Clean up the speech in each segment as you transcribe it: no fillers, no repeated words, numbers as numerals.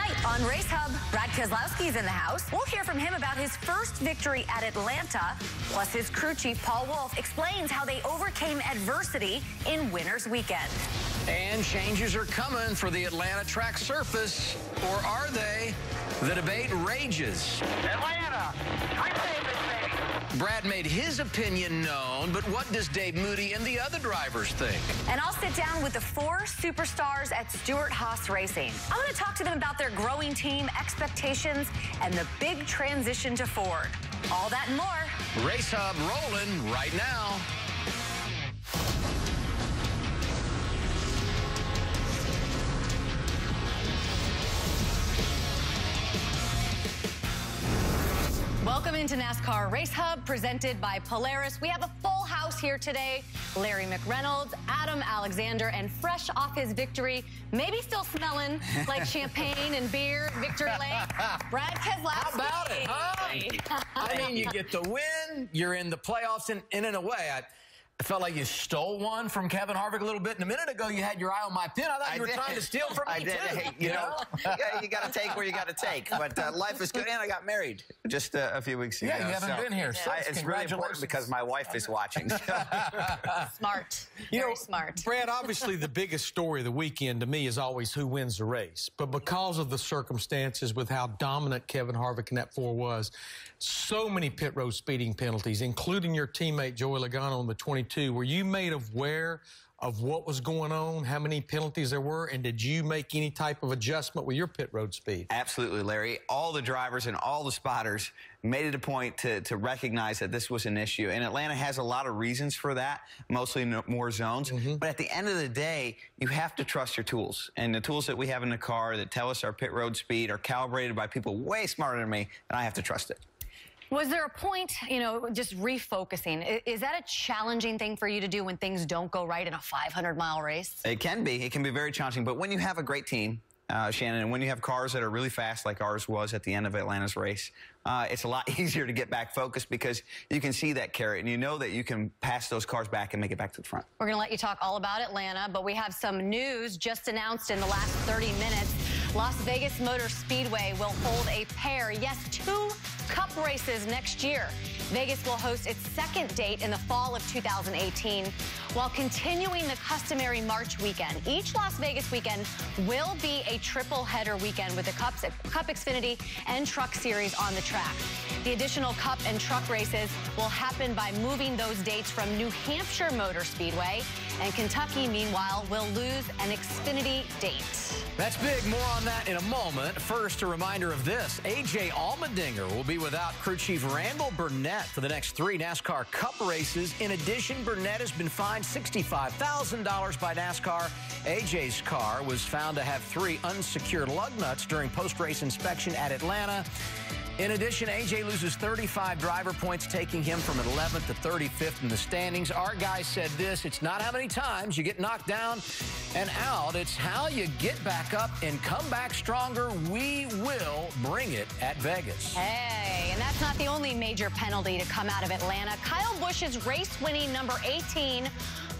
Tonight on Race Hub, Brad Keselowski's in the house. We'll hear from him about his first victory at Atlanta. Plus, his crew chief, Paul Wolfe, explains how they overcame adversity in Winners Weekend. And changes are coming for the Atlanta track surface. Or are they? The debate rages. Atlanta, I say this, baby. Brad made his opinion known, but what does Dave Moody and the other drivers think? And I'll sit down with the 4 superstars at Stewart-Haas Racing. I want to talk to them about their growing team, expectations, and the big transition to Ford. All that and more. Race Hub rolling right now. Welcome into NASCAR Race Hub, presented by Polaris. We have a full house here today. Larry McReynolds, Adam Alexander, and fresh off his victory, maybe still smelling like champagne and beer, victory lane, Brad Keselowski. How about it, huh? I mean, you get the win, you're in the playoffs, and in a way, I felt like you stole one from Kevin Harvick a little bit. And a minute ago, you had your eye on my pin. I thought you were trying to steal from me, too. Hey, you know, yeah, you got to take where you got to take. But life is good. And I got married just a few weeks ago. Yeah, you haven't been here since. It's really important because my wife is watching. Smart. Very smart. Brad, obviously the biggest story of the weekend to me is always who wins the race. But because of the circumstances with how dominant Kevin Harvick in that 4 was, so many pit road speeding penalties, including your teammate Joey Logano on the 22. Were you made aware of what was going on, how many penalties there were, and did you make any type of adjustment with your pit road speed? Absolutely, Larry. All the drivers and all the spotters made it a point to recognize that this was an issue. And Atlanta has a lot of reasons for that, mostly more zones. But at the end of the day, you have to trust your tools. And the tools that we have in the car that tell us our pit road speed are calibrated by people way smarter than me, and I have to trust it. Was there a point, you know, just refocusing? Is that a challenging thing for you to do when things don't go right in a 500-mile race? It can be. It can be very challenging. But when you have a great team, Shannon, and when you have cars that are really fast like ours was at the end of Atlanta's race, it's a lot easier to get back focused because you can see that carrot and you know that you can pass those cars back and make it back to the front. We're going to let you talk all about Atlanta, but we have some news just announced in the last 30 minutes. Las Vegas Motor Speedway will hold a pair, yes, 2 Cup races next year. Vegas will host its 2nd date in the fall of 2018 while continuing the customary March weekend. Each Las Vegas weekend will be a triple header weekend with the Cup Xfinity and Truck Series on the track. The additional Cup and Truck races will happen by moving those dates from New Hampshire Motor Speedway, and Kentucky, meanwhile, will lose an Xfinity date. That's big. More on that in a moment. First, a reminder of this. A.J. Allmendinger will be without crew chief Randall Burnett for the next 3 NASCAR Cup races. In addition, Burnett has been fined $65,000 by NASCAR. A.J.'s car was found to have 3 unsecured lug nuts during post-race inspection at Atlanta. In addition, A.J. loses 35 driver points, taking him from 11th to 35th in the standings. Our guy said this: it's not how many times you get knocked down and out, it's how you get back up and come back stronger. We will bring it at Vegas. Hey, and that's not the only major penalty to come out of Atlanta. Kyle Busch's race-winning number 18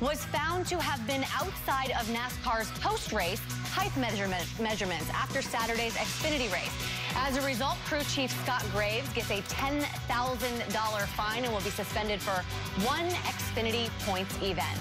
was found to have been outside of NASCAR's post-race height measurements after Saturday's Xfinity race. As a result, crew chief Scott Graves gets a $10,000 fine and will be suspended for 1 Xfinity points event.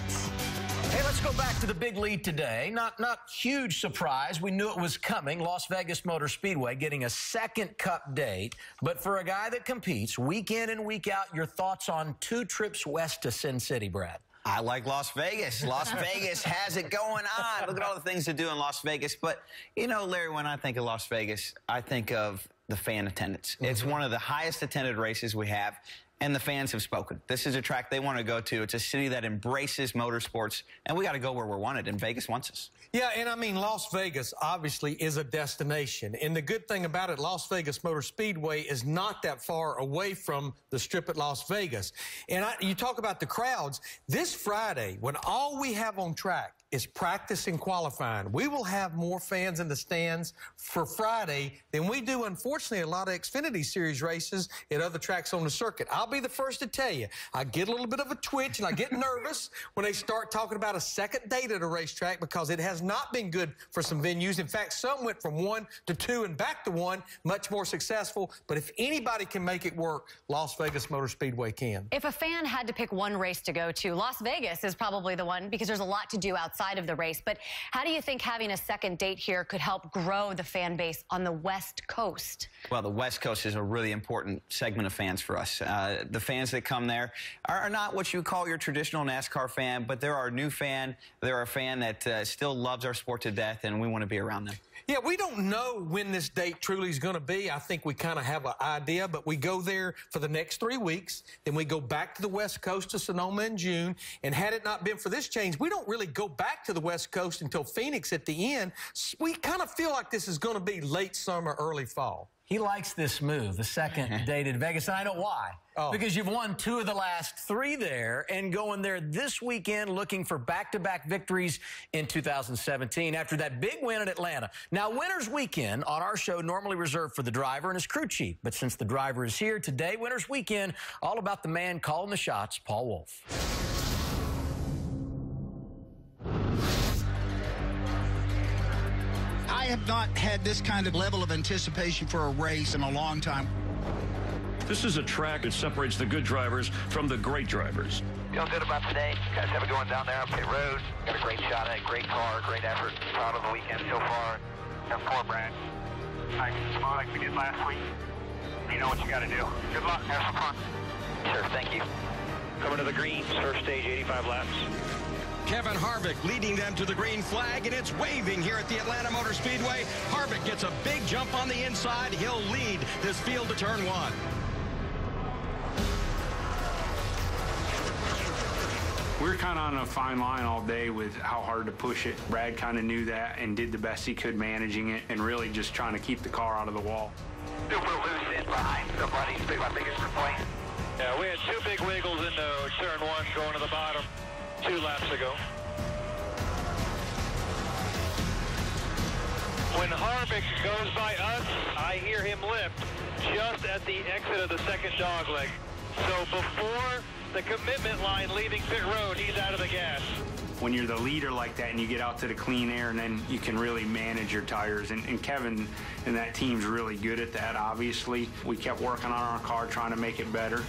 Hey, let's go back to the big lead today. Not huge surprise. We knew it was coming. Las Vegas Motor Speedway getting a 2nd Cup date. But for a guy that competes week in and week out, your thoughts on 2 trips west to Sin City, Brad? I like Las Vegas. Las Vegas has it going on. Look at all the things to do in Las Vegas. But, you know, Larry, when I think of Las Vegas, I think of the fan attendance. It's one of the highest attended races we have, and the fans have spoken. This is a track they want to go to. It's a city that embraces motorsports, and we got to go where we're wanted, and Vegas wants us. Yeah, and I mean, Las Vegas obviously is a destination. And the good thing about it, Las Vegas Motor Speedway is not that far away from the Strip at Las Vegas. And you talk about the crowds. This Friday, when all we have on track is practice and qualifying. We will have more fans in the stands for Friday than we do, unfortunately, a lot of Xfinity Series races at other tracks on the circuit. I'll be the first to tell you, I get a little bit of a twitch and I get nervous when they start talking about a second date at a racetrack, because it has not been good for some venues. In fact, some went from 1 to 2 and back to 1, much more successful. But if anybody can make it work, Las Vegas Motor Speedway can. If a fan had to pick one race to go to, Las Vegas is probably the one, because there's a lot to do outside of the race. But how do you think having a second date here could help grow the fan base on the West Coast? Well, the West Coast is a really important segment of fans for us. The fans that come there are not what you call your traditional NASCAR fan, but they're our new fan. They're a fan that still loves our sport to death, and we want to be around them. Yeah, we don't know when this date truly is going to be. I think we kind of have an idea, but we go there for the next 3 weeks. Then we go back to the West Coast to Sonoma in June. And had it not been for this change, we don't really go back to the West Coast until Phoenix at the end. We kind of feel like this is going to be late summer, early fall. He likes this move, the second date in Vegas, and I know why. Oh. Because you've won 2 of the last 3 there, and going there this weekend looking for back-to-back victories in 2017 after that big win at Atlanta. Now, Winners Weekend on our show normally reserved for the driver and his crew chief, but since the driver is here today, Winners Weekend, all about the man calling the shots, Paul Wolfe. I have not had this kind of level of anticipation for a race in a long time. This is a track that separates the good drivers from the great drivers. Feel good about today. Guys have it going down there on pit road. Got a great shot at it, great car, great effort. Proud of the weekend so far. Have 4, Brad. Nice and small like we did last week. You know what you got to do. Good luck. Have some fun. Sure, thank you. Coming to the greens, first stage, 85 laps. Kevin Harvick leading them to the green flag, and it's waving here at the Atlanta Motor Speedway. Harvick gets a big jump on the inside. He'll lead this field to turn 1. We were kind of on a fine line all day with how hard to push it. Brad kind of knew that and did the best he could managing it and really just trying to keep the car out of the wall. Super loose in behind somebody. My biggest complaint. Yeah, we had 2 big wiggles into turn 1 going to the bottom 2 laps ago. When Harvick goes by us, I hear him lift just at the exit of the second dogleg. So before the commitment line leaving pit road, he's out of the gas. When you're the leader like that and you get out to the clean air, and then you can really manage your tires. And Kevin and that team's really good at that, obviously. We kept working on our car, trying to make it better.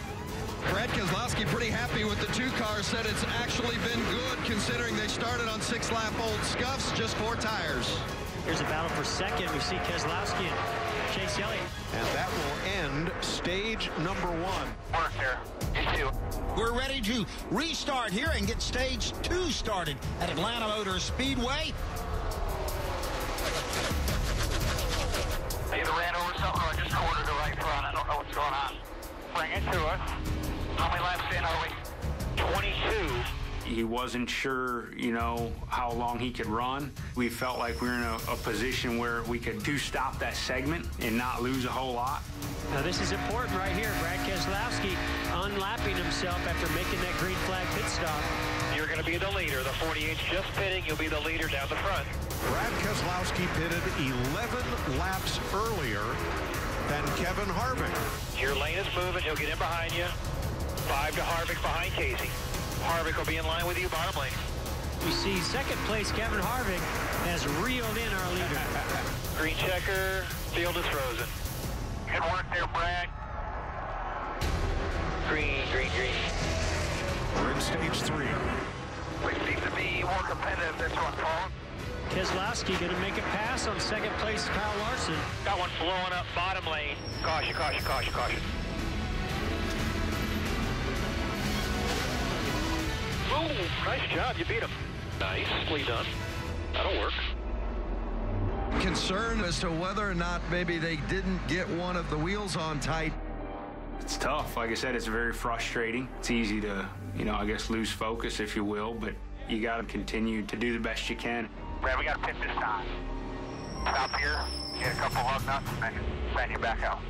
Brad Keselowski pretty happy with the 2 cars, said it's actually been good considering they started on 6-lap-old scuffs, just 4 tires. Here's a battle for second. We see Keselowski and Chase Elliott. And that will end stage number 1. Work there. You too. We're ready to restart here and get stage 2 started at Atlanta Motor Speedway. Either ran over something or just cornered the right front. I don't know what's going on. Bring it to us. How many laps in are we? 22. He wasn't sure, how long he could run. We felt like we were in a position where we could stop that segment and not lose a whole lot. Now this is important right here. Brad Keselowski unlapping himself after making that green flag pit stop. You're going to be the leader. The 48's just pitting. You'll be the leader down the front. Brad Keselowski pitted 11 laps earlier than Kevin Harvick. Your lane is moving. He'll get in behind you. 5 to Harvick behind Casey. Harvick will be in line with you, bottom lane. We see second place Kevin Harvick has reeled in our leader. Green checker. Field is frozen. Good work there, Brad. Green, green, green. We're in stage 3. We seem to be more competitive this one, Paul. Keselowski going to make a pass on second place Kyle Larson. Got one blowing up bottom lane. Caution, caution, caution, caution. Oh, nice job. You beat him. Nicely done. That'll work. Concerned as to whether or not maybe they didn't get one of the wheels on tight. It's tough. Like I said, it's very frustrating. It's easy to, I guess lose focus, if you will, but you got to continue to do the best you can. Brad, we got to pit this time. Stop here, get a couple lug nuts, and then you back out.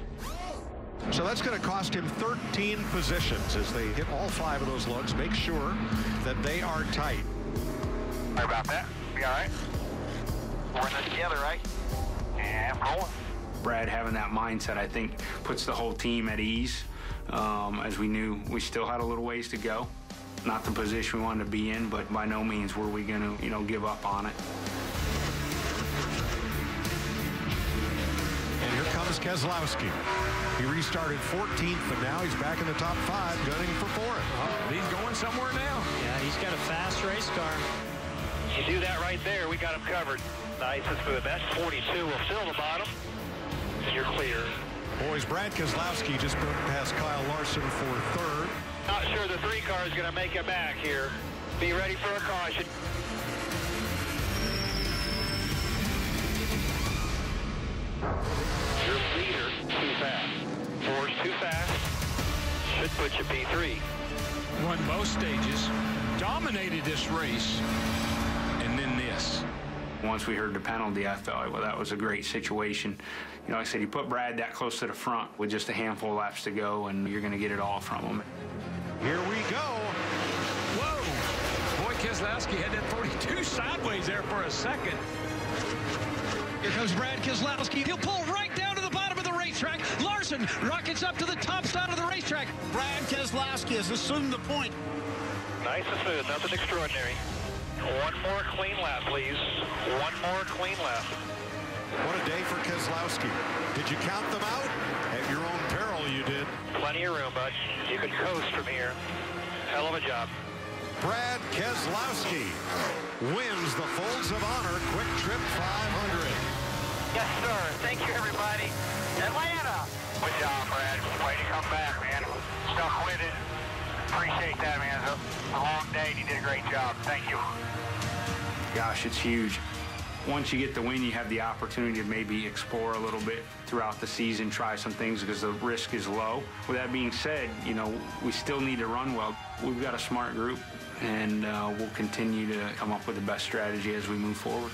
So that's going to cost him 13 positions as they hit all 5 of those lugs, make sure that they are tight. Sorry about that. Be all right? We're in this together, right? Yeah, I'm going. Brad having that mindset, I think, puts the whole team at ease, as we knew we still had a little ways to go. Not the position we wanted to be in, but by no means were we going to, give up on it. And here comes Keselowski. He restarted 14th, and now he's back in the top 5, gunning for 4th. He's going somewhere now. Yeah, he's got a fast race car. You do that right there, we got him covered. Nice and smooth. That's 42. We'll fill the bottom. You're clear. Boys, Brad Keselowski just broke past Kyle Larson for 3rd. Not sure the 3 car is going to make it back here. Be ready for a caution. Your leader too fast. 4's too fast. Should put you P3. Won most stages, dominated this race, and then this. Once we heard the penalty, I felt like, well, that was a great situation. Like I said, you put Brad that close to the front with just a handful of laps to go, and you're going to get it all from him. Here we go. Whoa! Boy, Keselowski had that 42 sideways there for a second. Here comes Brad Keselowski. He'll pull right down to the bottom of the racetrack. Larson rockets up to the top side of the racetrack. Brad Keselowski has assumed the point. Nice and smooth. Nothing extraordinary. One more clean lap, please. One more clean lap. What a day for Keselowski. Did you count them out? At your own peril, you did. Plenty of room, bud. You can coast from here. Hell of a job. Brad Keselowski wins the Folds of Honor Quick Trip 500. Yes, sir. Thank you, everybody. Atlanta. Good job, Brad. Way to come back, man. Stuck with it. Appreciate that, man. It's a long day, and you did a great job. Thank you. Gosh, it's huge. Once you get the win, you have the opportunity to maybe explore a little bit throughout the season, try some things because the risk is low. With that being said, we still need to run well. We've got a smart group, and we'll continue to come up with the best strategy as we move forward.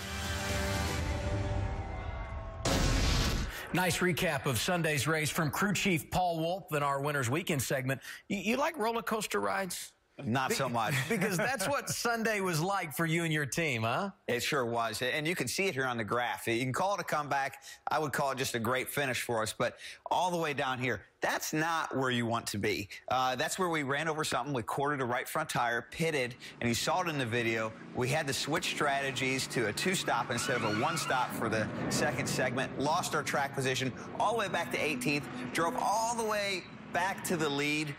Nice recap of Sunday's race from crew chief Paul Wolf in our Winners Weekend segment. You like roller coaster rides? Not so much. Because that's what Sunday was like for you and your team, huh? It sure was. And you can see it here on the graph. You can call it a comeback. I would call it just a great finish for us. But all the way down here, that's not where you want to be. That's where we ran over something. We quartered a right front tire, pitted, and you saw it in the video. We had to switch strategies to a 2-stop instead of a 1-stop for the second segment. Lost our track position all the way back to 18th. Drove all the way back to the lead.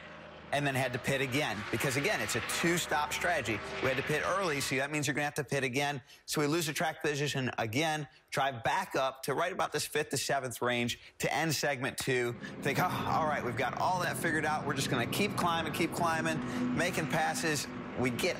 And then had to pit again because, again, it's a 2-stop strategy. We had to pit early, so that means you're going to have to pit again. So we lose the track position again, drive back up to right about this 5th to 7th range to end segment 2. Think, oh, all right, we've got all that figured out. We're just going to keep climbing, making passes. We get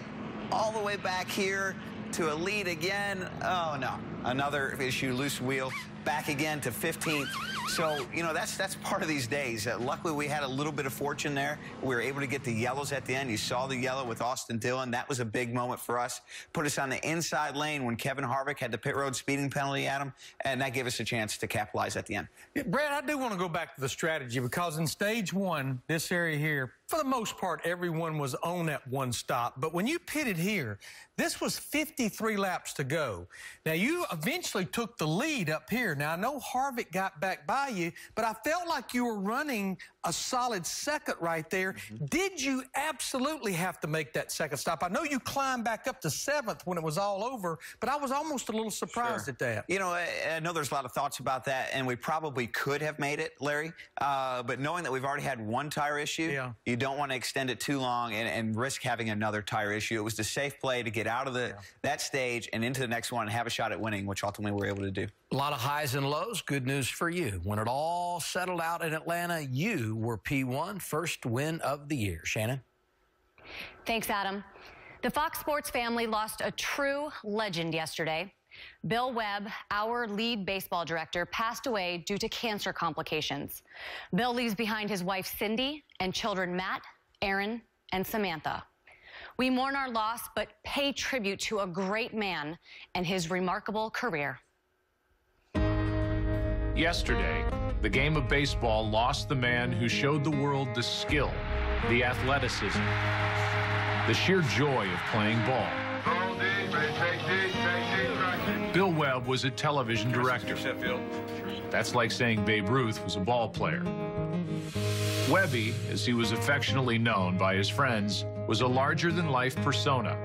all the way back here to a lead again. Oh, no. Another issue, loose wheel. Back again to 15th. So, that's part of these days. Luckily, we had a little bit of fortune there. We were able to get the yellows at the end. You saw the yellow with Austin Dillon. That was a big moment for us. Put us on the inside lane when Kevin Harvick had the pit road speeding penalty at him, and that gave us a chance to capitalize at the end. Yeah, Brad, I do want to go back to the strategy because in stage 1, this area here, for the most part, everyone was on that 1 stop. But when you pitted here, this was 53 laps to go. Now, you eventually took the lead up here. Now, I know Harvick got back by you, but I felt like you were running a solid second right there. Did you absolutely have to make that second stop? I know you climbed back up to 7th when it was all over, but I was almost a little surprised at that. I know there's a lot of thoughts about that, and we probably could have made it, Larry. But knowing that we've already had 1 tire issue, you don't want to extend it too long and risk having another tire issue. It was the safe play to get out of that stage and into the next one and have a shot at winning, which ultimately we were able to do. A lot of highs and lows. Good news for you. When it all settled out in Atlanta, you were P1, first win of the year. Shannon? Thanks, Adam. The Fox Sports family lost a true legend yesterday. Bill Webb, our lead baseball director, passed away due to cancer complications. Bill leaves behind his wife, Cindy, and children Matt, Aaron, and Samantha. We mourn our loss, but pay tribute to a great man and his remarkable career. Yesterday, the game of baseball lost the man who showed the world the skill, the athleticism, the sheer joy of playing ball. Bill Webb was a television director. That's like saying Babe Ruth was a ball player. Webby, as he was affectionately known by his friends, was a larger-than-life persona.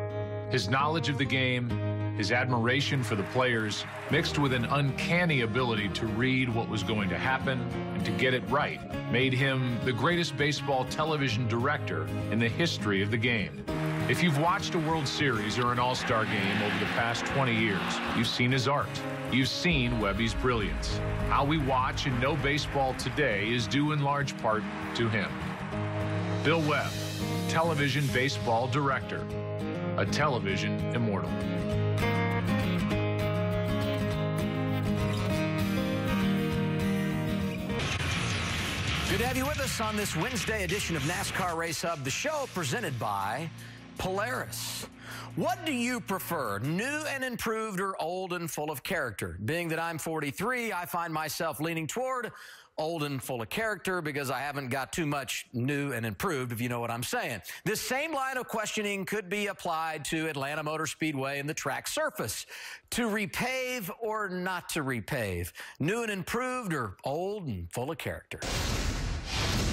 His knowledge of the game, his admiration for the players, mixed with an uncanny ability to read what was going to happen and to get it right, made him the greatest baseball television director in the history of the game. If you've watched a World Series or an All-Star game over the past 20 years, you've seen his art. You've seen Webby's brilliance. How we watch and know baseball today is due in large part to him. Bill Webb, television baseball director, a television immortal. Good to have you with us on this Wednesday edition of NASCAR Race Hub, the show presented by Polaris. What do you prefer, new and improved or old and full of character? Being that I'm 43, I find myself leaning toward old and full of character because I haven't got too much new and improved, if you know what I'm saying. This same line of questioning could be applied to Atlanta Motor Speedway and the track surface. To repave or not to repave? New and improved or old and full of character?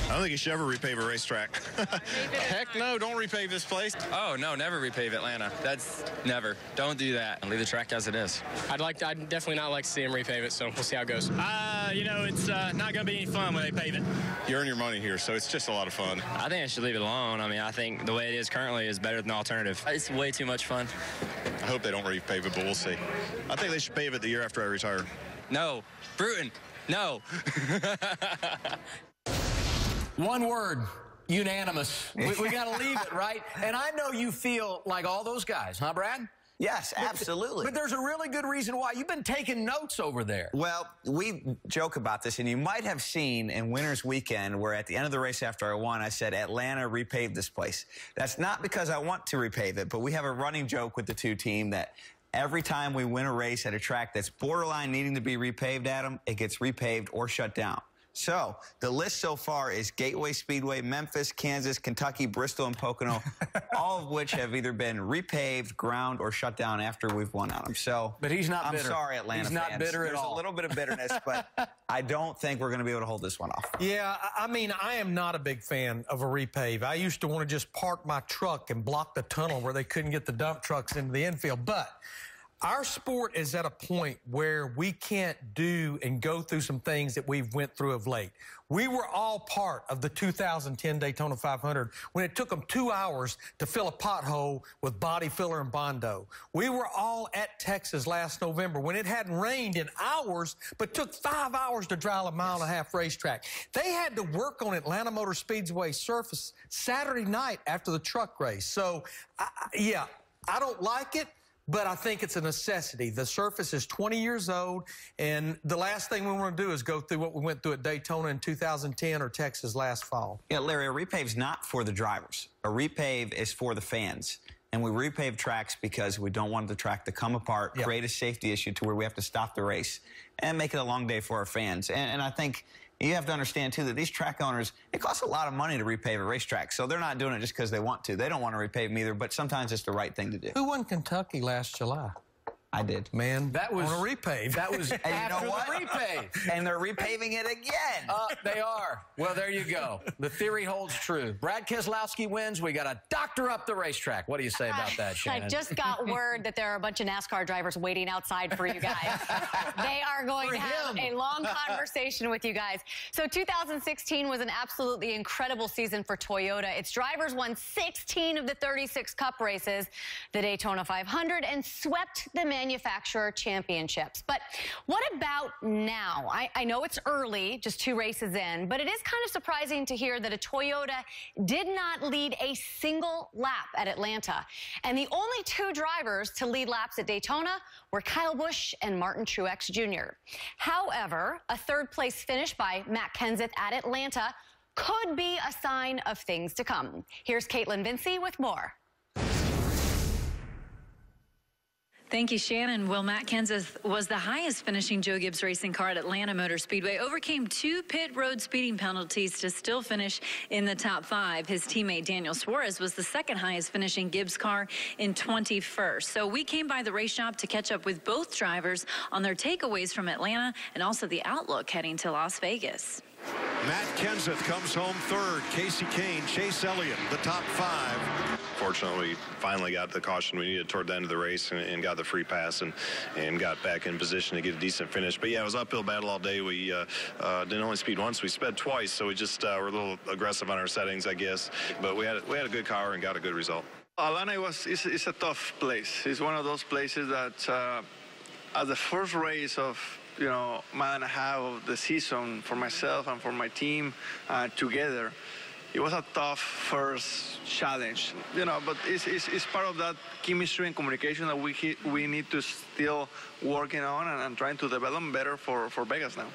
I don't think you should ever repave a racetrack. Heck no, don't repave this place. Oh, no, never repave Atlanta. That's never. Don't do that. Leave the track as it is. I'd definitely not like to see him repave it, so we'll see how it goes. You know, it's not going to be any fun when they pave it. You earn your money here, so it's just a lot of fun. I think I should leave it alone. I mean, I think the way it is currently is better than the alternative. It's way too much fun. I hope they don't repave it, but we'll see. I think they should pave it the year after I retire. No. Bruton. No. One word, unanimous. We got to leave it, right? And I know you feel like all those guys, huh, Brad? Yes, absolutely. But there's a really good reason why. You've been taking notes over there. Well, we joke about this, and you might have seen in Winners Weekend where at the end of the race after I won, I said, Atlanta, repave this place. That's not because I want to repave it, but we have a running joke with the two team that every time we win a race at a track that's borderline needing to be repaved, Adam, it gets repaved or shut down. So the list so far is Gateway Speedway, Memphis, Kansas, Kentucky, Bristol, and Pocono, all of which have either been repaved, ground, or shut down after we've won on them. So, but he's not bitter. I'm sorry, Atlanta fans. He's not bitter at all. There's a little bit of bitterness, but I don't think we're going to be able to hold this one off. Yeah, I mean, I am not a big fan of a repave. I used to want to just park my truck and block the tunnel where they couldn't get the dump trucks into the infield, but our sport is at a point where we can't do and go through some things that we've went through of late. We were all part of the 2010 Daytona 500 when it took them 2 hours to fill a pothole with body filler and Bondo. We were all at Texas last November when it hadn't rained in hours but took 5 hours to drive a mile-and-a-half racetrack. They had to work on Atlanta Motor Speedway surface Saturday night after the truck race. So, yeah, I don't like it, but I think it's a necessity. The surface is 20 years old, and the last thing we want to do is go through what we went through at Daytona in 2010 or Texas last fall. Yeah, Larry, a repave's not for the drivers. A repave is for the fans. And we repave tracks because we don't want the track to come apart, create a safety issue to where we have to stop the race, and make it a long day for our fans. And I think you have to understand, too, that these track owners, it costs a lot of money to repave a racetrack, so they're not doing it just because they want to. They don't want to repave them either, but sometimes it's the right thing to do. Who won Kentucky last July? I did. Man, that was on a repave. That was and after you know what? the repave. And they're repaving it again. They are. Well, there you go. The theory holds true. Brad Keselowski wins. We got to doctor up the racetrack. What do you say about that, Shannon? I just got word that there are a bunch of NASCAR drivers waiting outside for you guys. They are going to have a long conversation with you guys. So 2016 was an absolutely incredible season for Toyota. Its drivers won 16 of the 36 Cup races, the Daytona 500, and swept the manufacturer championships. But what about now? I know it's early, just 2 races in, but it is kind of surprising to hear that a Toyota did not lead a single lap at Atlanta. And the only 2 drivers to lead laps at Daytona were Kyle Busch and Martin Truex Jr. However, a 3rd place finish by Matt Kenseth at Atlanta could be a sign of things to come. Here's Caitlin Vincey with more. Thank you, Shannon. Well, Matt Kenseth was the highest finishing Joe Gibbs racing car at Atlanta Motor Speedway, overcame 2 pit road speeding penalties to still finish in the top 5. His teammate Daniel Suarez was the second highest finishing Gibbs car in 21st. So we came by the race shop to catch up with both drivers on their takeaways from Atlanta and also the outlook heading to Las Vegas. Matt Kenseth comes home third. Casey Kane, Chase Elliott, the top 5. Fortunately, we finally got the caution we needed toward the end of the race and got the free pass and got back in position to get a decent finish. But yeah, it was uphill battle all day. We didn't only speed once, we sped twice, so we just were a little aggressive on our settings, I guess. But we had a good car and got a good result. Atlanta is a tough place. It's one of those places that as the first race of month and a half of the season for myself and for my team together, it was a tough first challenge, but it's part of that chemistry and communication that we need to still working on and trying to develop better for Vegas now.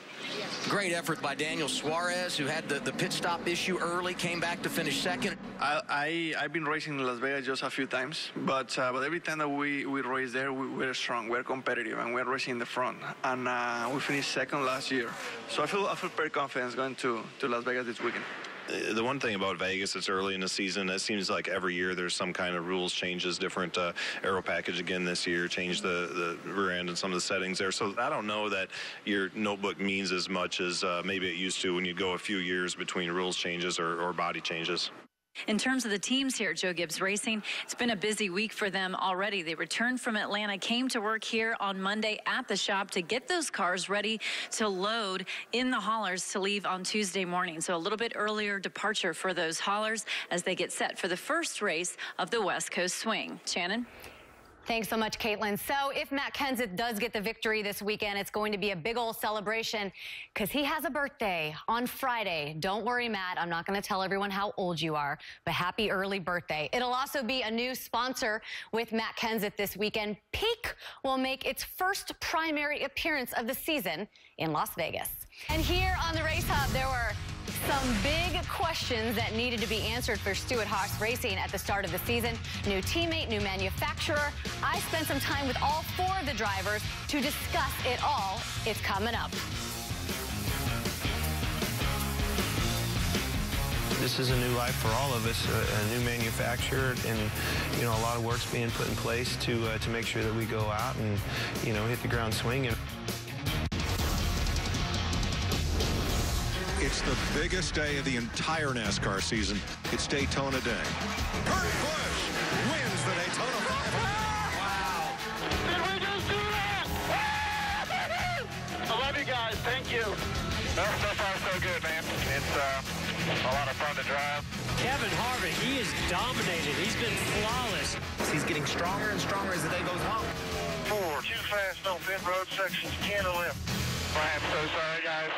Great effort by Daniel Suarez, who had the pit stop issue early, came back to finish second. I've been racing in Las Vegas just a few times, but every time that we race there, we're strong, we're competitive, and we're racing in the front. And we finished second last year, so I feel very confident going to Las Vegas this weekend. The one thing about Vegas, it's early in the season. It seems like every year there's some kind of rules changes, different aero package again this year, changed the rear end and some of the settings there. So I don't know that your notebook means as much as maybe it used to when you go a few years between rules changes or body changes. In terms of the teams here at Joe Gibbs Racing, it's been a busy week for them already. They returned from Atlanta, came to work here on Monday at the shop to get those cars ready to load in the haulers to leave on Tuesday morning. So a little bit earlier departure for those haulers as they get set for the first race of the West Coast Swing. Shannon? Thanks so much, Caitlin. So if Matt Kenseth does get the victory this weekend, it's going to be a big old celebration because he has a birthday on Friday. Don't worry, Matt. I'm not going to tell everyone how old you are, but happy early birthday. It'll also be a new sponsor with Matt Kenseth this weekend. Peak will make its first primary appearance of the season in Las Vegas. And here on the Race Hub, there were some big questions that needed to be answered for Stewart-Haas Racing at the start of the season. New teammate, new manufacturer. I spent some time with all 4 of the drivers to discuss it all. It's coming up. This is a new life for all of us, a new manufacturer, and a lot of work's being put in place to make sure that we go out and hit the ground swinging. It's the biggest day of the entire NASCAR season. It's Daytona Day. Kurt Busch wins the Daytona 500. Wow. Did we just do that? I love you guys. Thank you. Well, so far so good, man. It's a lot of fun to drive. Kevin Harvick, he is dominated. He's been flawless. He's getting stronger and stronger as the day goes on. 4. Too fast on pit road sections 10 to 11. I'm so sorry, guys.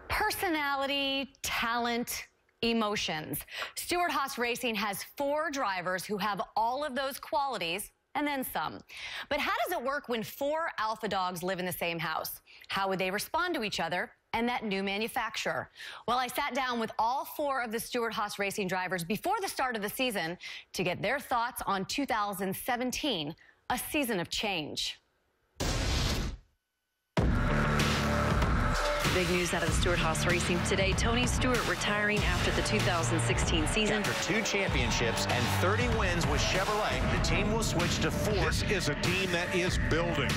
Personality, talent, emotions. Stewart-Haas Racing has 4 drivers who have all of those qualities and then some. But how does it work when 4 alpha dogs live in the same house? How would they respond to each other and that new manufacturer? Well, I sat down with all 4 of the Stewart-Haas Racing drivers before the start of the season to get their thoughts on 2017, a season of change. Big news out of the Stewart-Haas Racing today. Tony Stewart retiring after the 2016 season. After 2 championships and 30 wins with Chevrolet, the team will switch to Ford. This is a team that is building.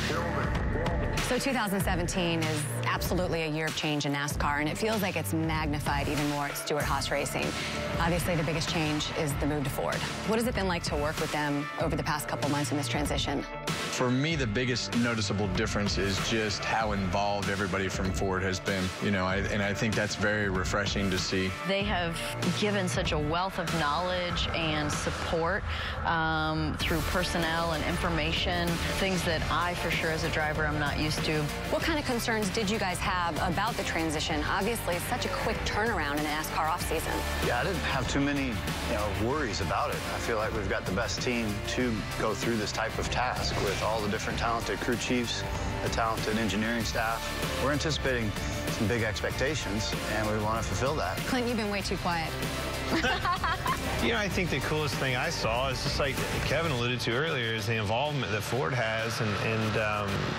So 2017 is absolutely a year of change in NASCAR, and it feels like it's magnified even more at Stewart-Haas Racing. Obviously, the biggest change is the move to Ford. What has it been like to work with them over the past couple months in this transition? For me, the biggest noticeable difference is just how involved everybody from Ford has been, and I think that's very refreshing to see. They have given such a wealth of knowledge and support through personnel and information, things that I, for sure, as a driver, I'm not used to. What kind of concerns did you guys have about the transition? Obviously, it's such a quick turnaround in the NASCAR offseason. Yeah, I didn't have too many worries about it. I feel like we've got the best team to go through this type of task with all the different talented crew chiefs, the talented engineering staff. We're anticipating some big expectations, and we want to fulfill that. Clint, you've been way too quiet. You know, I think the coolest thing I saw is just like Kevin alluded to earlier is the involvement that Ford has and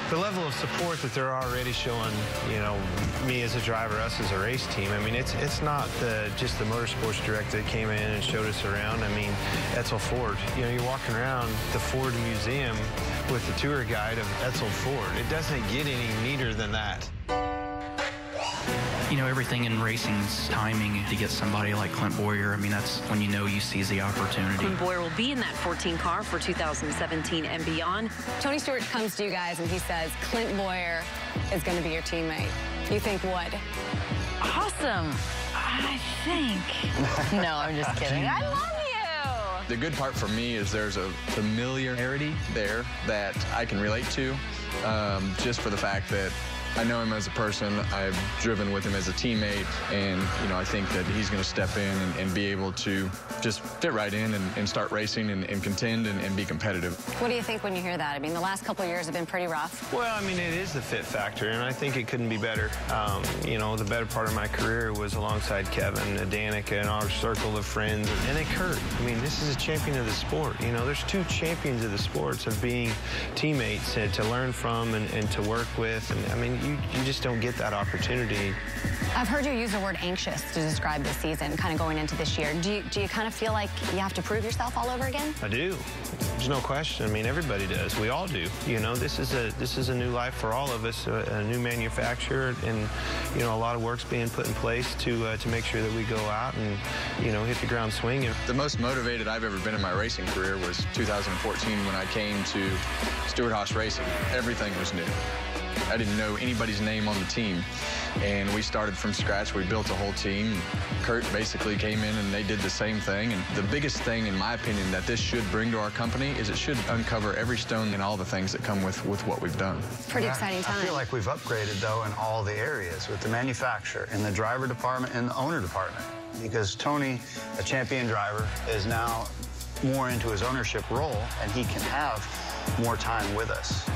the level of support that they're already showing, you know, me as a driver, us as a race team. I mean, it's not just the motorsports director that came in and showed us around. I mean, Edsel Ford. You know, you're walking around the Ford Museum with the tour guide of Edsel Ford. It doesn't get any neater than that. You know, everything in racing's timing. To get somebody like Clint Boyer, I mean, that's when you know you seize the opportunity. Clint Boyer will be in that 14 car for 2017 and beyond. Tony Stewart comes to you guys and he says, Clint Boyer is going to be your teammate. You think what? Awesome. I think. No, I'm just kidding. I love you. The good part for me is there's a familiarity there that I can relate to, just for the fact that I know him as a person. I've driven with him as a teammate, and you know, I think that he's going to step in and be able to just fit right in and start racing and contend and be competitive. What do you think when you hear that? I mean, the last couple of years have been pretty rough. Well, I mean, it is the fit factor, and I think it couldn't be better. You know, the better part of my career was alongside Kevin, Danica, and our circle of friends, and then Kurt. I mean, this is a champion of the sport. You know, there's two champions of the sports of being teammates to learn from and to work with, and I mean, you just don't get that opportunity. I've heard you use the word anxious to describe this season, kind of going into this year. Do you kind of feel like you have to prove yourself all over again? I do. There's no question. I mean, everybody does. We all do. You know, this is a new life for all of us, a new manufacturer, and you know, a lot of work's being put in place to make sure that we go out and you know, hit the ground swinging. The most motivated I've ever been in my racing career was 2014 when I came to Stewart-Haas Racing. Everything was new. I didn't know anybody's name on the team, and we started from scratch. We built a whole team. Kurt basically came in and they did the same thing, and the biggest thing, in my opinion, that this should bring to our company is it should uncover every stone and all the things that come with what we've done. Pretty exciting time. I feel like we've upgraded, though, in all the areas, with the manufacturer, in the driver department, and the owner department, because Tony, a champion driver, is now more into his ownership role, and he can have more time with us.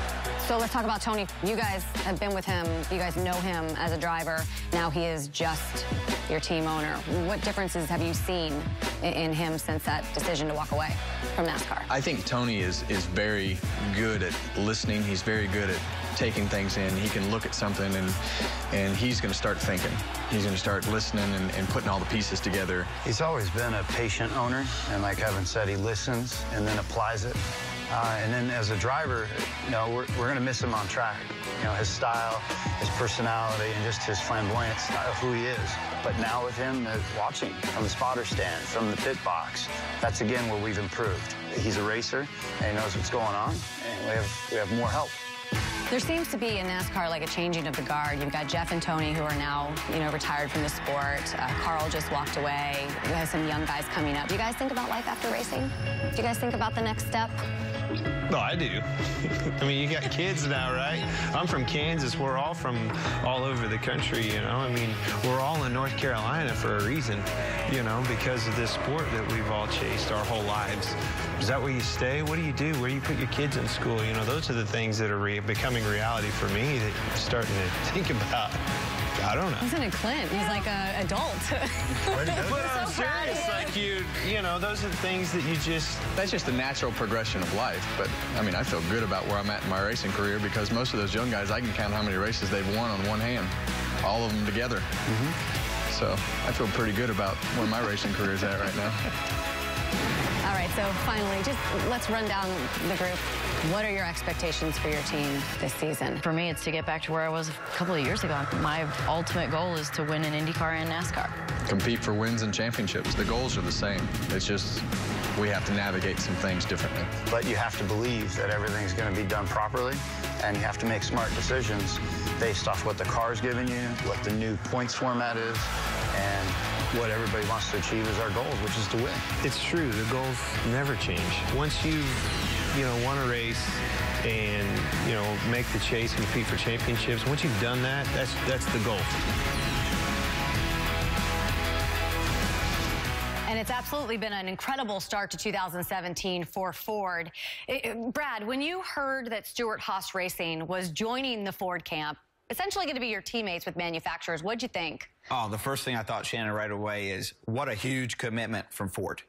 So let's talk about Tony. You guys have been with him. You guys know him as a driver. Now he is just your team owner. What differences have you seen in him since that decision to walk away from NASCAR? I think Tony is very good at listening. He's very good at taking things in. He can look at something and he's going to start thinking. He's going to start listening and putting all the pieces together. He's always been a patient owner, and like Evan said, he listens and then applies it. And then as a driver, you know, we're going to miss him on track. You know, his style, his personality, and just his flamboyance of who he is. But now with him watching from the spotter stand, from the pit box, that's again where we've improved. He's a racer, and he knows what's going on, and we have more help. There seems to be in NASCAR like a changing of the guard. You've got Jeff and Tony who are now, you know, retired from the sport. Carl just walked away. We have some young guys coming up. Do you guys think about life after racing? Do you guys think about the next step? No, I do. I mean, you got kids now, right? I'm from Kansas. We're all from all over the country, you know? I mean, we're all in North Carolina for a reason, you know, because of this sport that we've all chased our whole lives. Is that where you stay? What do you do? Where do you put your kids in school? You know, those are the things that are becoming reality for me that I'm starting to think about. I don't know. Isn't it Clint? He's like an adult. But I'm serious. Like you know, those are the things that you just... That's just the natural progression of life. But, I mean, I feel good about where I'm at in my racing career because most of those young guys, I can count how many races they've won on one hand. All of them together. So I feel pretty good about where my racing career is at right now. All right, so finally, just let's run down the group. What are your expectations for your team this season? For me, it's to get back to where I was a couple of years ago. My ultimate goal is to win an IndyCar and NASCAR. Compete for wins and championships. The goals are the same. It's just we have to navigate some things differently. But you have to believe that everything's going to be done properly, and you have to make smart decisions based off what the car's giving you, what the new points format is, and what everybody wants to achieve is our goals, which is to win. It's true. The goals never change. Once you know, won a race and, you know, make the chase and compete for championships, once you've done that, that's the goal. And it's absolutely been an incredible start to 2017 for Ford. Brad, when you heard that Stewart-Haas Racing was joining the Ford camp, essentially going to be your teammates with manufacturers, what'd you think? Oh, the first thing I thought, Shannon, right away is what a huge commitment from Ford.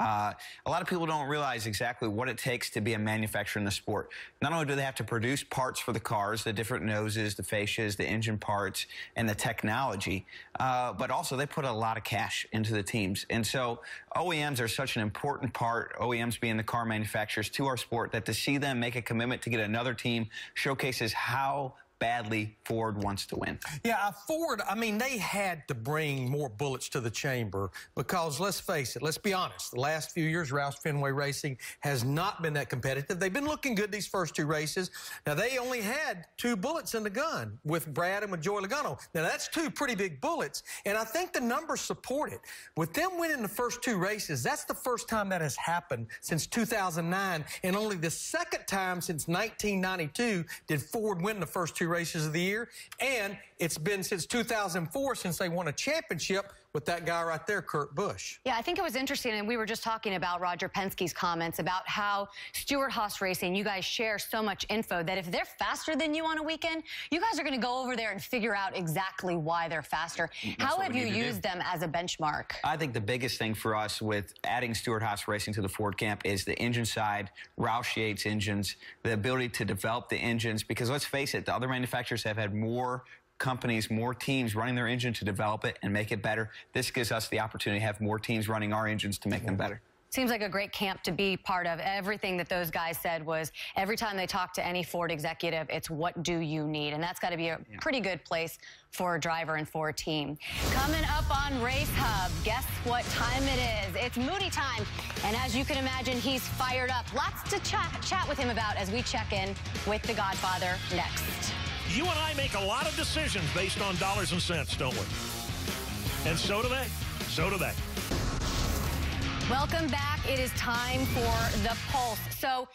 A lot of people don't realize exactly what it takes to be a manufacturer in the sport. Not only do they have to produce parts for the cars, the different noses, the fascias, the engine parts, and the technology, but also they put a lot of cash into the teams. And so OEMs are such an important part, OEMs being the car manufacturers, to our sport, that to see them make a commitment to get another team showcases how badly Ford wants to win. Yeah, Ford, I mean, they had to bring more bullets to the chamber because, let's face it, let's be honest, the last few years, Roush Fenway Racing has not been that competitive. They've been looking good these first 2 races. Now, they only had 2 bullets in the gun with Brad and with Joey Logano. Now, that's 2 pretty big bullets, and I think the numbers support it. With them winning the first 2 races, that's the first time that has happened since 2009, and only the second time since 1992 did Ford win the first 2 races of the year, and it's been since 2004 since they won a championship with that guy right there, Kurt Busch. Yeah, I think it was interesting, and we were just talking about Roger Penske's comments about how Stewart-Haas Racing, you guys share so much info that if they're faster than you on a weekend, you guys are going to go over there and figure out exactly why they're faster. How have you used them as a benchmark? I think the biggest thing for us with adding Stewart-Haas Racing to the Ford camp is the engine side, Roush Yates engines, the ability to develop the engines, because let's face it, the other manufacturers have had more companies, more teams running their engine to develop it and make it better. This gives us the opportunity to have more teams running our engines to make them better. Seems like a great camp to be part of. Everything that those guys said was every time they talk to any Ford executive, it's what do you need? And that's got to be a pretty good place for a driver and for a team. Coming up on Race Hub, guess what time it is? It's Moody time. And as you can imagine, he's fired up. Lots to chat with him about as we check in with the Godfather next. You and I make a lot of decisions based on dollars and cents, don't we? And so do they. So do they. Welcome back. It is time for the Pulse. So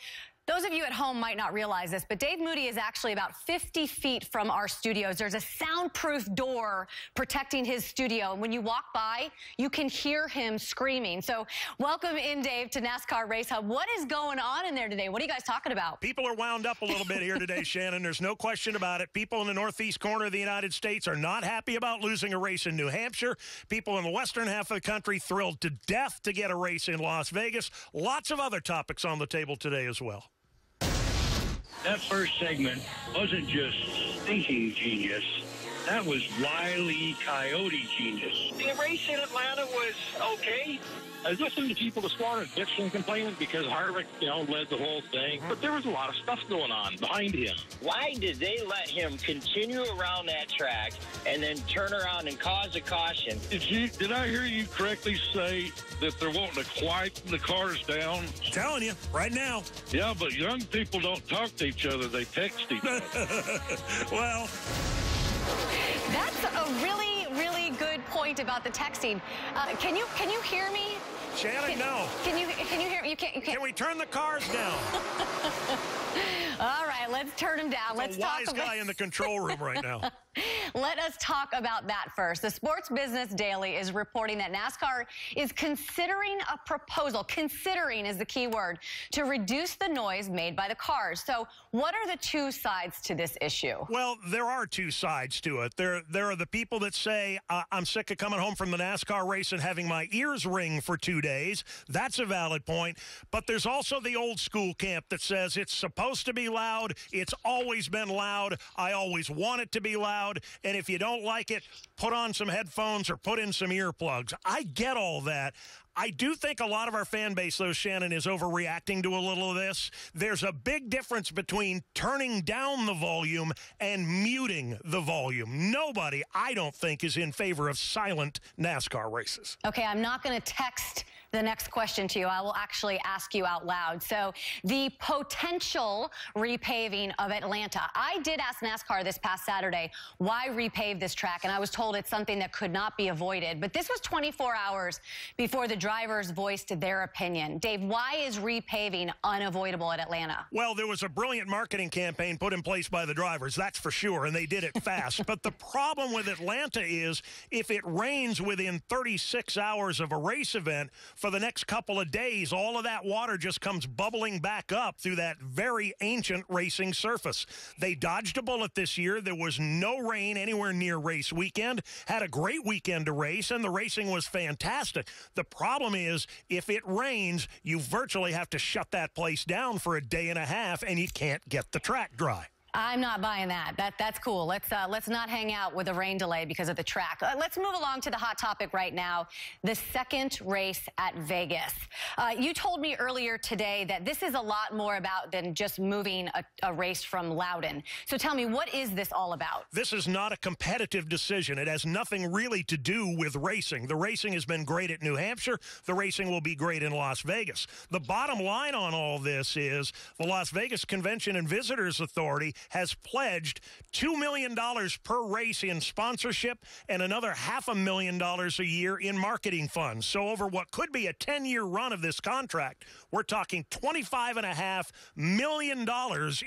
those of you at home might not realize this, but Dave Moody is actually about 50 feet from our studios. There's a soundproof door protecting his studio. And when you walk by, you can hear him screaming. So welcome in, Dave, to NASCAR Race Hub. What is going on in there today? What are you guys talking about? People are wound up a little bit here today, Shannon. There's no question about it. People in the northeast corner of the United States are not happy about losing a race in New Hampshire. People in the western half of the country thrilled to death to get a race in Las Vegas. Lots of other topics on the table today as well. That first segment wasn't just thinking genius. That was Wile E. Coyote genius. The race in Atlanta was okay. I was listening to people this morning bitching and complaining because Harvick, led the whole thing. But there was a lot of stuff going on behind him. Why did they let him continue around that track and then turn around and cause a caution? Did I hear you correctly say that they're wanting to quiet the cars down? I'm telling you, right now. Yeah, but young people don't talk to each other. They text each other. Well, that's a really, really good point about the texting. Can you hear me? Shannon, no. Can you hear me? You can't. Can we turn the cars down? All right, let's turn them down. Let's talk about... wise guy in the control room right now. Let us talk about that first. The Sports Business Daily is reporting that NASCAR is considering a proposal, considering is the key word, to reduce the noise made by the cars. So what are the 2 sides to this issue? Well, there are 2 sides to it. There are the people that say, I'm sick of coming home from the NASCAR race and having my ears ring for 2 days. That's a valid point. But there's also the old school camp that says it's supposed to be loud. It's always been loud. I always want it to be loud. And if you don't like it, put on some headphones or put in some earplugs. I get all that. I do think a lot of our fan base, though, Shannon, is overreacting to a little of this. There's a big difference between turning down the volume and muting the volume. Nobody, I don't think, is in favor of silent NASCAR races. Okay, I'm not going to text the next question to you. I will actually ask you out loud. So the potential repaving of Atlanta. I did ask NASCAR this past Saturday, why repave this track? And I was told it's something that could not be avoided. But this was 24 hours before the drivers voiced their opinion. Dave, why is repaving unavoidable at Atlanta? Well, there was a brilliant marketing campaign put in place by the drivers, that's for sure, and they did it fast. But the problem with Atlanta is if it rains within 36 hours of a race event, for the next couple of days, all of that water just comes bubbling back up through that very ancient racing surface. They dodged a bullet this year. There was no rain anywhere near race weekend. Had a great weekend to race, and the racing was fantastic. The problem is, if it rains, you virtually have to shut that place down for a day and a half, and you can't get the track dry. I'm not buying that. That's cool. Let's not hang out with a rain delay because of the track. Let's move along to the hot topic right now, the second race at Vegas. You told me earlier today that this is a lot more about than just moving a race from Loudon. So tell me, what is this all about? This is not a competitive decision. It has nothing really to do with racing. The racing has been great at New Hampshire. The racing will be great in Las Vegas. The bottom line on all this is the Las Vegas Convention and Visitors Authority has pledged $2 million per race in sponsorship and another $500,000 a year in marketing funds. So over what could be a 10-year run of this contract, we're talking $25.5 million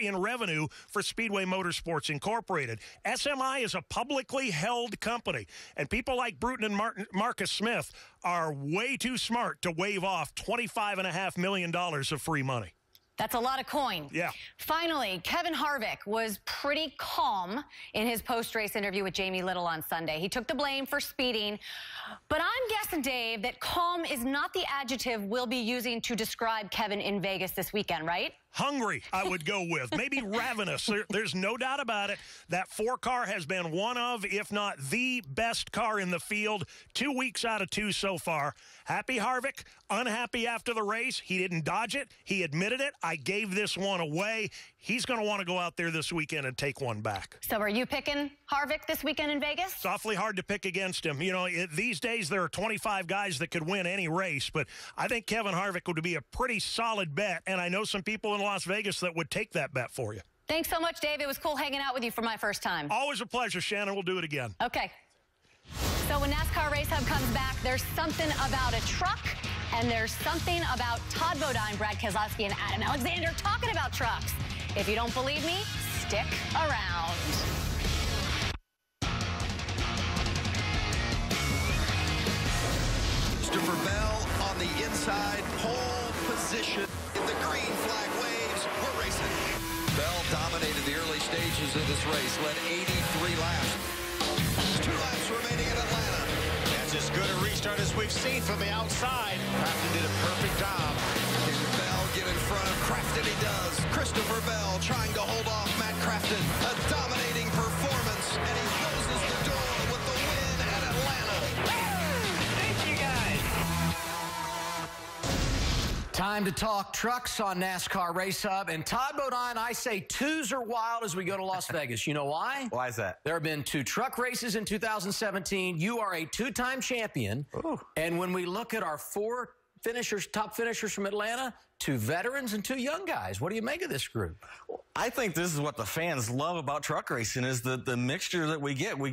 in revenue for Speedway Motorsports Incorporated. SMI is a publicly held company, and people like Bruton and Marcus Smith are way too smart to wave off $25.5 million of free money. That's a lot of coin. Yeah. Finally, Kevin Harvick was pretty calm in his post-race interview with Jamie Little on Sunday. He took the blame for speeding, but I'm guessing, Dave, that calm is not the adjective we'll be using to describe Kevin in Vegas this weekend, right? Hungry, I would go with. Maybe ravenous. There's no doubt about it. That 4 car has been one of, if not the best car in the field, 2 weeks out of 2 so far. Happy Harvick, unhappy after the race. He didn't dodge it. He admitted it. I gave this one away. He's going to want to go out there this weekend and take one back. So are you picking Harvick this weekend in Vegas? It's awfully hard to pick against him. You know, these days there are 25 guys that could win any race, but I think Kevin Harvick would be a pretty solid bet, and I know some people in Las Vegas that would take that bet for you. Thanks so much, Dave. It was cool hanging out with you for my first time. Always a pleasure, Shannon. We'll do it again. Okay. So when NASCAR Race Hub comes back, there's something about a truck, and there's something about Todd Bodine, Brad Keselowski, and Adam Alexander talking about trucks. If you don't believe me, stick around. Christopher Bell on the inside, pole position. In the green flag waves, we're racing. Bell dominated the early stages of this race, led 83 laps. 2 laps remaining in Atlanta. That's as good a restart as we've seen from the outside. Crafton did a perfect job. Can Bell get in front of Crafton? He does. Christopher Bell trying to hold off Matt Crafton. A dominating performance, and he closes the door with the win at Atlanta. Thank you, guys. Time to talk trucks on NASCAR Race Hub. And Todd Bodine, I say 2s are wild as we go to Las Vegas. You know why? Why is that? There have been 2 truck races in 2017. You are a 2-time champion. Ooh. And when we look at our 4 finishers, top finishers from Atlanta, 2 veterans and 2 young guys. What do you make of this group? I think this is what the fans love about truck racing is the mixture that we get. We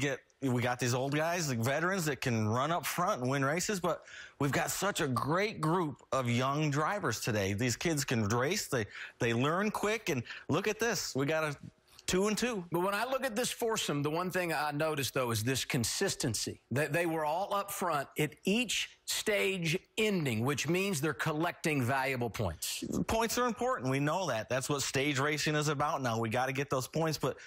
got these old guys, the veterans that can run up front and win races, but we've got such a great group of young drivers today. These kids can race. They learn quick, and look at this. We got a 2 and 2. But when I look at this foursome, the one thing I noticed, though, is this consistency. That they were all up front at each stage ending, which means they're collecting valuable points. Points are important. We know that. That's what stage racing is about now. We got to get those points. But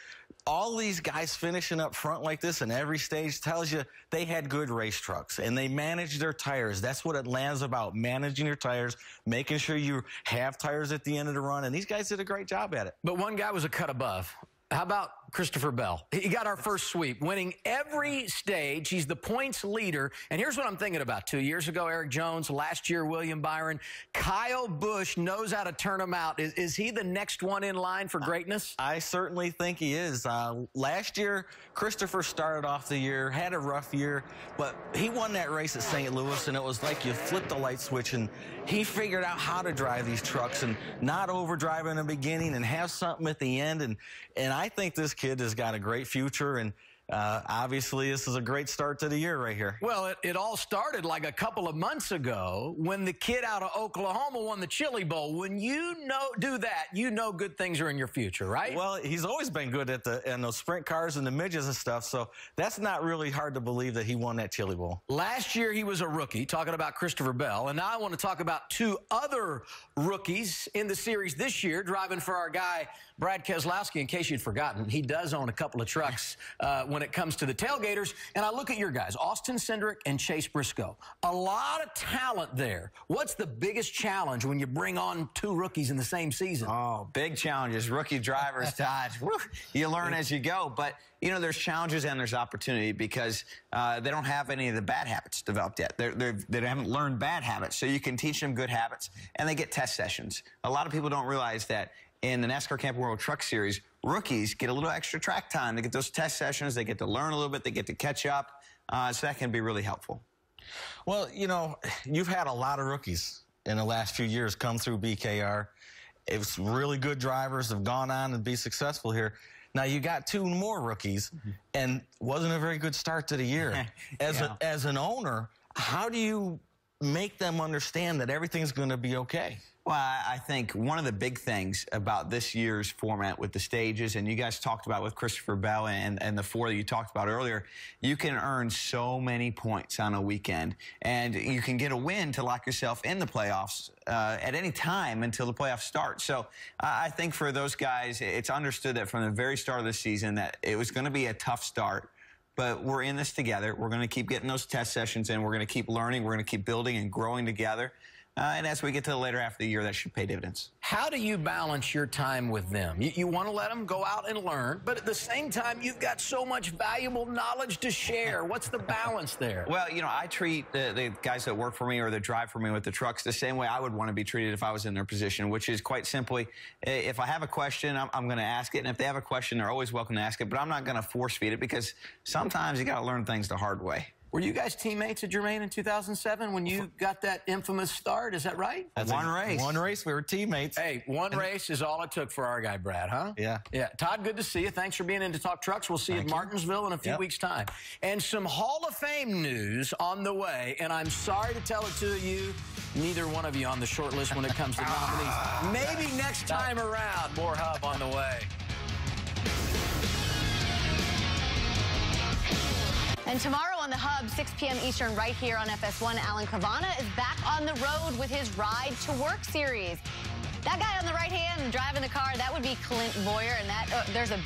all these guys finishing up front like this in every stage tells you they had good race trucks, and they managed their tires. That's what Atlanta's about, managing your tires, making sure you have tires at the end of the run, and these guys did a great job at it. But one guy was a cut above. How about Christopher Bell? He got our first sweep, winning every stage. He's the points leader. And here's what I'm thinking about. 2 years ago, Eric Jones. Last year, William Byron. Kyle Busch knows how to turn them out. Is he the next one in line for greatness? I certainly think he is. Last year, Christopher started off the year, had a rough year, but he won that race at St. Louis, and it was like you flipped the light switch, and he figured out how to drive these trucks and not overdrive in the beginning and have something at the end. And I think this kid has got a great future, and Obviously, this is a great start to the year right here. Well, it all started like a couple of months ago when the kid out of Oklahoma won the Chili Bowl. When you do that, you know good things are in your future, right? Well, he's always been good in those sprint cars and the midgets and stuff, so that's not really hard to believe that he won that Chili Bowl. Last year, he was a rookie, talking about Christopher Bell, and now I want to talk about two other rookies in the series this year, driving for our guy, Brad Keselowski. In case you'd forgotten, he does own a couple of trucks when it comes to the tailgaters. And I look at your guys, Austin Cindric and Chase Briscoe. A lot of talent there. What's the biggest challenge when you bring on two rookies in the same season? Oh, big challenges. Rookie drivers, Todd. You learn as you go. But, you know, there's challenges and there's opportunity because they don't have any of the bad habits developed yet. They haven't learned bad habits. So you can teach them good habits, and they get test sessions. A lot of people don't realize that in the NASCAR Camp World Truck Series, rookies get a little extra track time. They get those test sessions. They get to learn a little bit. They get to catch up. So that can be really helpful. Well, you know, you've had a lot of rookies in the last few years come through BKR. It's really good drivers have gone on and be successful here. Now, you got two more rookies, and wasn't a very good start to the year. As an owner, how do you make them understand that everything's going to be okay? Well, I think one of the big things about this year's format with the stages, and you guys talked about with Christopher Bell and the four that you talked about earlier, you can earn so many points on a weekend, and you can get a win to lock yourself in the playoffs at any time until the playoffs start. So I think for those guys, it's understood that from the very start of the season that it was going to be a tough start. But we're in this together. We're going to keep getting those test sessions in. We're going to keep learning. We're going to keep building and growing together. And as we get to the later half of the year, that should pay dividends. How do you balance your time with them? You want to let them go out and learn, but at the same time, you've got so much valuable knowledge to share. What's the balance there? Well, you know, I treat the guys that work for me or that drive for me with the trucks the same way I would want to be treated if I was in their position, which is quite simply, if I have a question, I'm going to ask it. And if they have a question, they're always welcome to ask it. But I'm not going to force feed it because sometimes you got to learn things the hard way. Were you guys teammates at Jermaine in 2007 when you got that infamous start? Is that right? That's one race. One race. We were teammates. Hey, one race is all it took for our guy, Brad, huh? Yeah. Yeah. Todd, good to see you. Thanks for being in to Talk Trucks. We'll see you at Martinsville in a few weeks' time. And some Hall of Fame news on the way. And I'm sorry to tell it to you, neither one of you on the short list when it comes to nominees. Maybe next time around, more Hub on the way. And tomorrow on the Hub, 6 p.m. Eastern, right here on FS1, Alan Cavana is back on the road with his Ride to Work series. That guy on the right hand driving the car, that would be Clint Boyer, and that there's a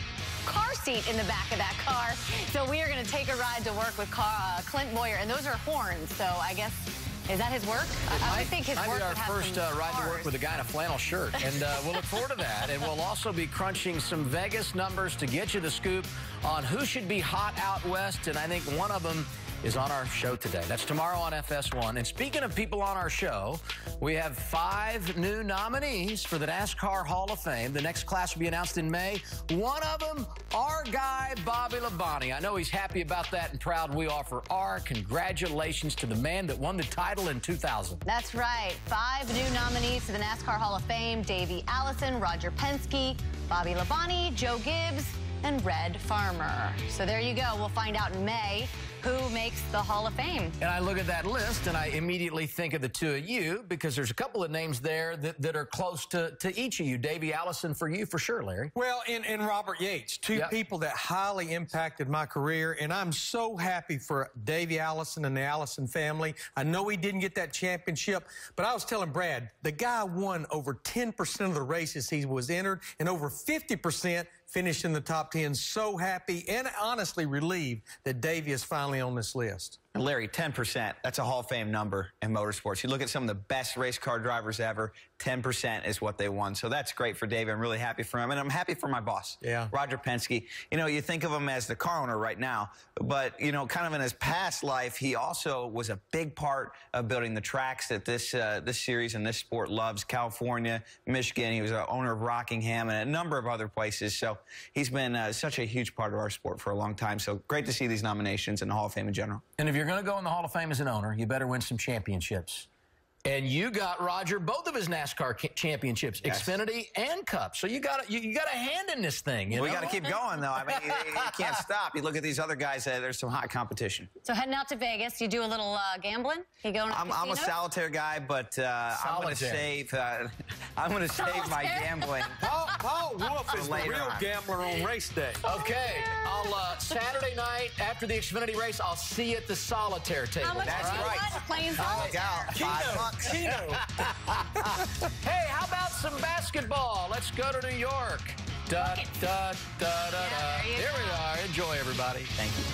car seat in the back of that car. So we are going to take a ride to work with Clint Boyer, and those are horns. So I guess, is that his work? I would think his work would have our first ride to work with a guy in a flannel shirt. And we'll look forward to that. And we'll also be crunching some Vegas numbers to get you the scoop on who should be hot out west. And I think one of them is on our show today. That's tomorrow on FS1. And speaking of people on our show, we have 5 new nominees for the NASCAR Hall of Fame. The next class will be announced in May. One of them, our guy, Bobby Labonte. I know he's happy about that and proud. We offer our congratulations to the man that won the title in 2000. That's right. 5 new nominees to the NASCAR Hall of Fame: Davey Allison, Roger Penske, Bobby Labonte, Joe Gibbs, and Red Farmer. So there you go. We'll find out in May who makes the Hall of Fame. And I look at that list and I immediately think of the two of you because there's a couple of names there that are close to each of you. Davey Allison for you, for sure, Larry. Well, and Robert Yates, two people that highly impacted my career, and I'm so happy for Davey Allison and the Allison family. I know he didn't get that championship, but I was telling Brad, the guy won over 10% of the races he was entered, and over 50% finished in the top 10. So happy and honestly relieved that Davey is finally on this list. And Larry, 10%, that's a Hall of Fame number in motorsports. You look at some of the best race car drivers ever, 10% is what they won. So that's great for Davey. I'm really happy for him, and I'm happy for my boss, Roger Penske. You know, you think of him as the car owner right now, but, you know, kind of in his past life, he also was a big part of building the tracks that this series and this sport loves. California, Michigan, he was an owner of Rockingham and a number of other places. So he's been such a huge part of our sport for a long time. So great to see these nominations in the Hall of Fame in general. And if you're going to go in the Hall of Fame as an owner, you better win some championships. And you got Roger both of his NASCAR championships, Xfinity and Cup. So you got a hand in this thing. We got to keep going, though. I mean, you can't stop. You look at these other guys. There's some hot competition. So heading out to Vegas, you do a little gambling. You going? I'm a solitaire guy, but I'm going to save. I'm going to save my gambling. Paul Wolf is the real gambler on race day. Okay, I'll Saturday night after the Xfinity race, I'll see you at the solitaire table. How much That's right. Playing solitaire. $5. Hey, how about some basketball? Let's go to New York. Da, da, da, da, da. Here we are. Enjoy, everybody. Thank you.